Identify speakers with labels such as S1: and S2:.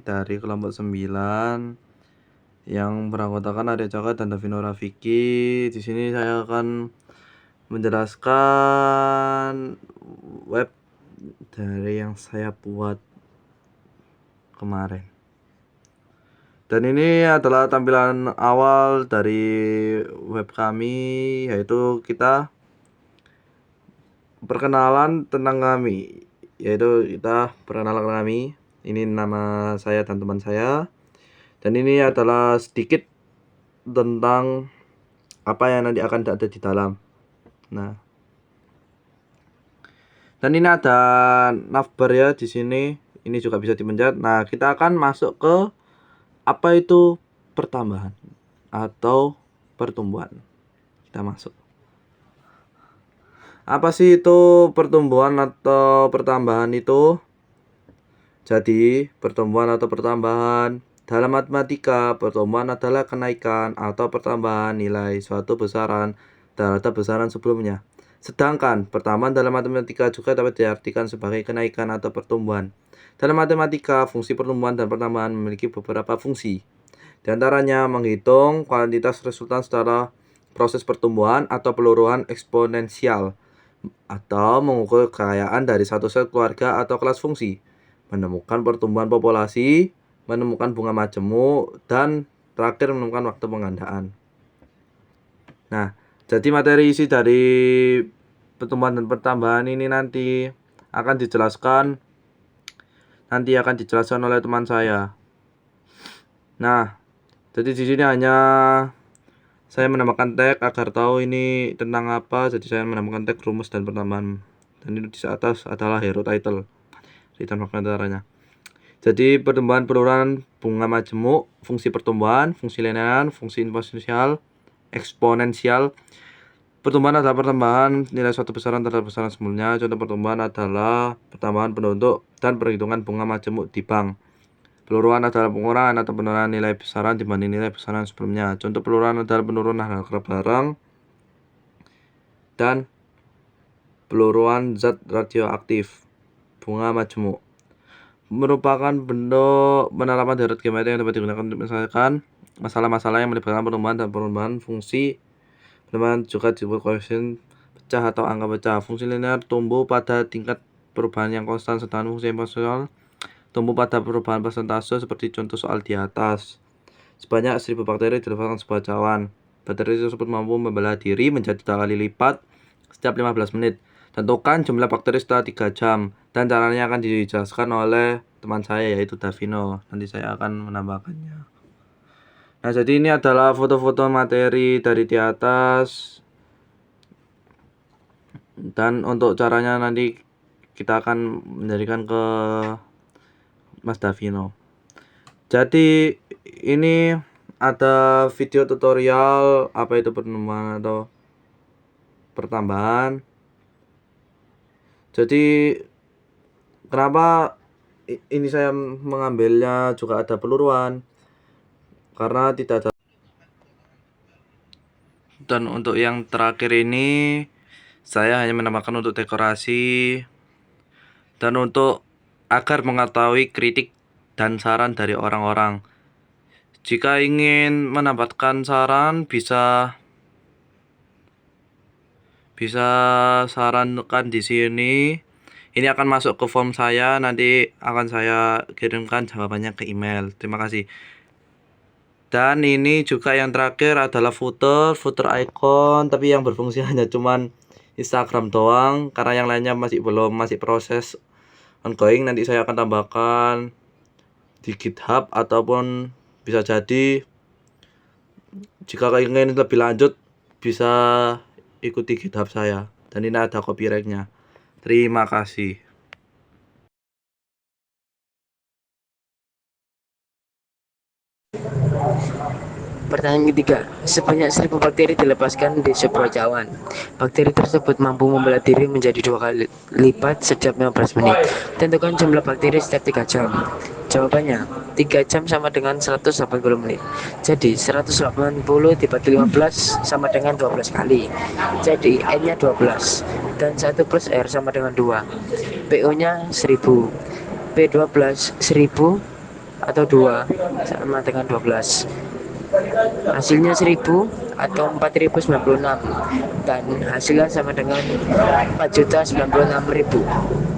S1: dari kelompok 9 yang beranggotakan Arya Caka dan Davino Rafiki. Di sini saya akan menjelaskan web dari yang saya buat kemarin. Dan ini adalah tampilan awal dari web kami, yaitu kita perkenalan tentang kami, yaitu kita perkenalan kami. Ini nama saya dan teman saya. Dan ini adalah sedikit tentang apa yang nanti akan ada di dalam. Nah, dan ini ada navbar ya di sini. Ini juga bisa dipencet. Nah, kita akan masuk ke apa itu pertambahan atau pertumbuhan. Kita masuk. Apa sih itu pertumbuhan atau pertambahan itu? Jadi, pertumbuhan atau pertambahan dalam matematika, pertumbuhan adalah kenaikan atau pertambahan nilai suatu besaran terhadap besaran sebelumnya. Sedangkan pertambahan dalam matematika juga dapat diartikan sebagai kenaikan atau pertumbuhan. Dalam matematika, fungsi pertumbuhan dan pertambahan memiliki beberapa fungsi. Di antaranya menghitung kuantitas resultan secara proses pertumbuhan atau peluruhan eksponensial, atau mengukur kekayaan dari satu set keluarga atau kelas fungsi, menemukan pertumbuhan populasi, menemukan bunga majemuk, dan terakhir menemukan waktu pengandaan. Nah, jadi materi isi dari pertumbuhan dan pertambahan ini nanti akan dijelaskan oleh teman saya. Nah, jadi di sini hanya saya menambahkan tag agar tahu ini tentang apa. Jadi saya menambahkan tag rumus dan pertambahan. Dan ini di atas adalah hero title. Ditambahkan caranya. Jadi pertumbuhan peluruhan bunga majemuk, fungsi pertumbuhan, fungsi linear, fungsi eksponensial. Pertumbuhan adalah pertambahan nilai suatu besaran terhadap besaran sebelumnya. Contoh pertumbuhan adalah pertambahan penduduk dan perhitungan bunga majemuk di bank. Peluruhan adalah pengurangan atau penurunan nilai besaran dibanding nilai besaran sebelumnya. Contoh peluruhan adalah penurunan harga barang dan peluruhan zat radioaktif. Bunga majemuk merupakan bentuk penerapan teori geometri yang dapat digunakan untuk menyelesaikan masalah-masalah yang melibatkan pertumbuhan dan perubahan fungsi. Pertumbuhan juga disebut koefisien pecah atau angka pecah. Fungsi linear tumbuh pada tingkat perubahan yang konstan, sedangkan fungsi eksponensial tumbuh pada perubahan persentase seperti contoh soal di atas. Sebanyak 1000 bakteri dilepaskan sebuah cawan. Bakteri tersebut mampu membelah diri menjadi 2 kali lipat setiap 15 menit. Tentukan jumlah bakteri setelah 3 jam. Dan caranya akan dijelaskan oleh teman saya, yaitu Davino. Nanti saya akan menambahkannya. Nah, jadi ini adalah foto-foto materi dari di atas. Dan untuk caranya nanti kita akan menjadikan ke Mas Davino. Jadi ini ada video tutorial apa itu pertumbuhan atau pertambahan. Jadi kenapa ini saya mengambilnya juga ada peluruan, karena tidak ada. Dan untuk yang terakhir ini saya hanya menambahkan untuk dekorasi dan untuk agar mengetahui kritik dan saran dari orang-orang. Jika ingin mendapatkan saran, bisa sarankan di sini. Ini akan masuk ke form saya, nanti akan saya kirimkan jawabannya ke email. Terima kasih. Dan ini juga yang terakhir adalah footer icon, tapi yang berfungsi hanya cuman Instagram doang, karena yang lainnya masih proses ongoing. Nanti saya akan tambahkan di GitHub, ataupun bisa jadi jika ingin lebih lanjut bisa ikuti GitHub saya. Dan ini ada copyrightnya. Terima kasih.
S2: Pertanyaan ketiga, sebanyak 1000 bakteri dilepaskan di sebuah cawan. Bakteri tersebut mampu membelah diri menjadi 2 kali lipat setiap 15 menit. Tentukan jumlah bakteri setiap 3 jam. Jawabannya, 3 jam sama dengan 180 menit. Jadi 180 dibagi 15 sama dengan 12 kali. Jadi N-nya 12 dan 1 plus R sama dengan 2. PO-nya 1000. P12 1000 atau 2 sama dengan 12. Hasilnya 1000 atau 4096 dan hasilnya sama dengan 4.096.000.